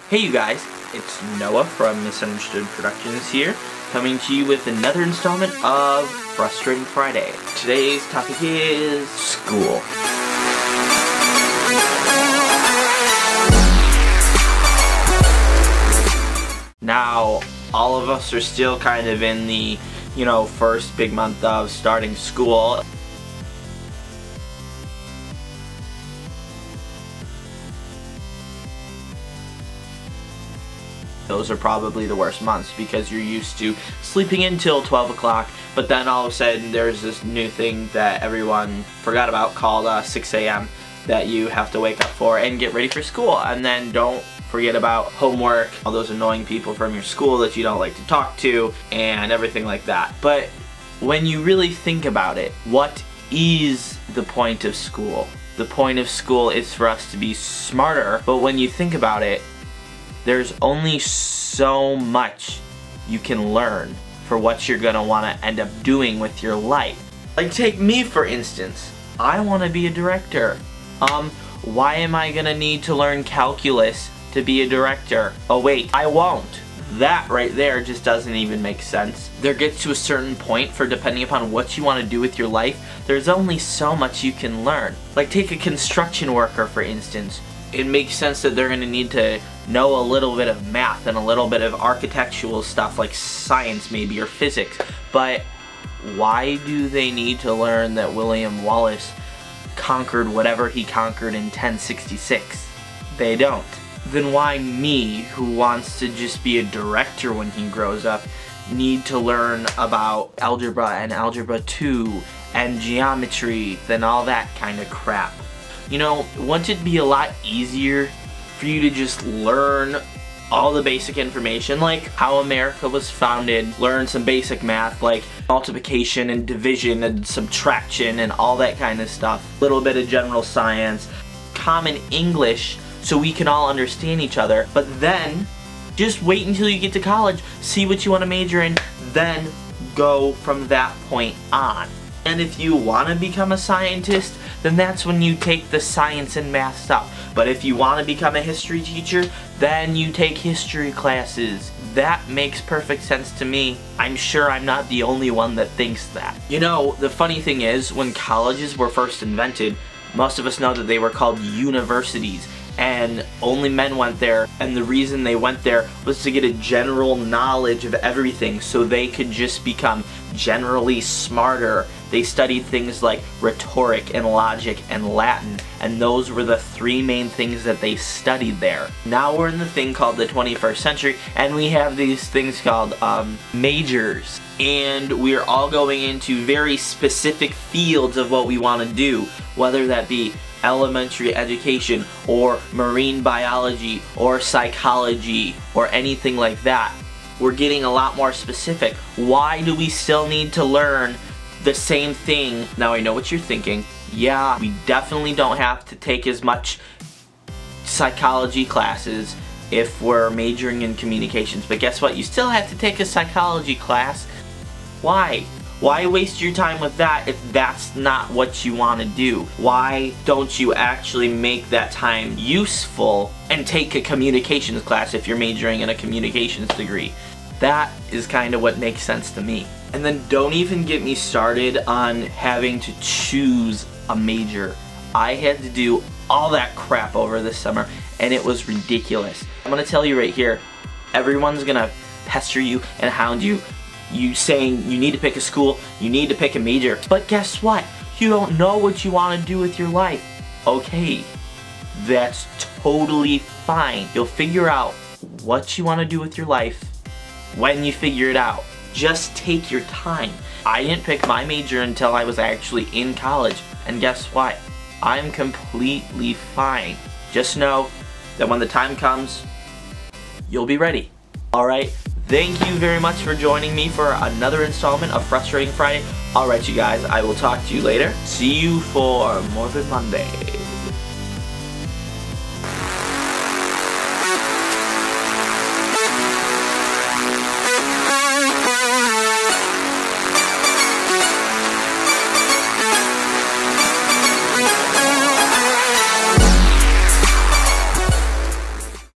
Hey you guys, it's Noah from Misunderstood Productions here, coming to you with another installment of Frustrating Friday. Today's topic is school. Now, all of us are still kind of in the, first big month of starting school. Those are probably the worst months because you're used to sleeping until 12 o'clock, but then all of a sudden there's this new thing that everyone forgot about called 6 a.m. that you have to wake up for and get ready for school. And then don't forget about homework, all those annoying people from your school that you don't like to talk to, and everything like that. But when you really think about it, what is the point of school? The point of school is for us to be smarter, but when you think about it, there's only so much you can learn for what you're gonna wanna end up doing with your life. Like take me for instance. I wanna be a director. Why am I gonna need to learn calculus to be a director? Oh wait, I won't. That right there just doesn't even make sense. There gets to a certain point for depending upon what you want to do with your life, there's only so much you can learn. Like take a construction worker for instance. It makes sense that they're going to need to know a little bit of math and a little bit of architectural stuff like science maybe or physics. But why do they need to learn that William Wallace conquered whatever he conquered in 1066? They don't. Then why me, who wants to just be a director when he grows up, need to learn about algebra and algebra 2 and geometry and all that kind of crap? Wouldn't it be a lot easier for you to just learn all the basic information, like how America was founded, learn some basic math like multiplication and division and subtraction and all that kind of stuff, a little bit of general science, common English so we can all understand each other, but then just wait until you get to college, see what you want to major in, then go from that point on. And if you want to become a scientist, then that's when you take the science and math stuff. But if you want to become a history teacher, then you take history classes. That makes perfect sense to me. I'm sure I'm not the only one that thinks that. The funny thing is, when colleges were first invented, most of us know that they were called universities. And only men went there, and the reason they went there was to get a general knowledge of everything so they could just become generally smarter. They studied things like rhetoric and logic and Latin, and those were the three main things that they studied there. Now we're in the thing called the 21st century, and we have these things called majors. And we're all going into very specific fields of what we want to do, whether that be elementary education or marine biology or psychology or anything like that. We're getting a lot more specific. Why do we still need to learn the same thing? Now I know what you're thinking. Yeah, we definitely don't have to take as much psychology classes if we're majoring in communications, but guess what? You still have to take a psychology class. Why? Why waste your time with that if that's not what you want to do? Why don't you actually make that time useful and take a communications class if you're majoring in a communications degree? That is kind of what makes sense to me. And then don't even get me started on having to choose a major. I had to do all that crap over this summer and it was ridiculous. I'm gonna tell you right here, everyone's gonna pester you and hound you saying you need to pick a school, you need to pick a major. But guess what? You don't know what you want to do with your life. Okay, that's totally fine. You'll figure out what you want to do with your life when you figure it out. Just take your time. I didn't pick my major until I was actually in college. And guess what? I'm completely fine. Just know that when the time comes, you'll be ready. Alright? Thank you very much for joining me for another installment of Frustrating Friday. Alright you guys, I will talk to you later. See you for Morbid Monday.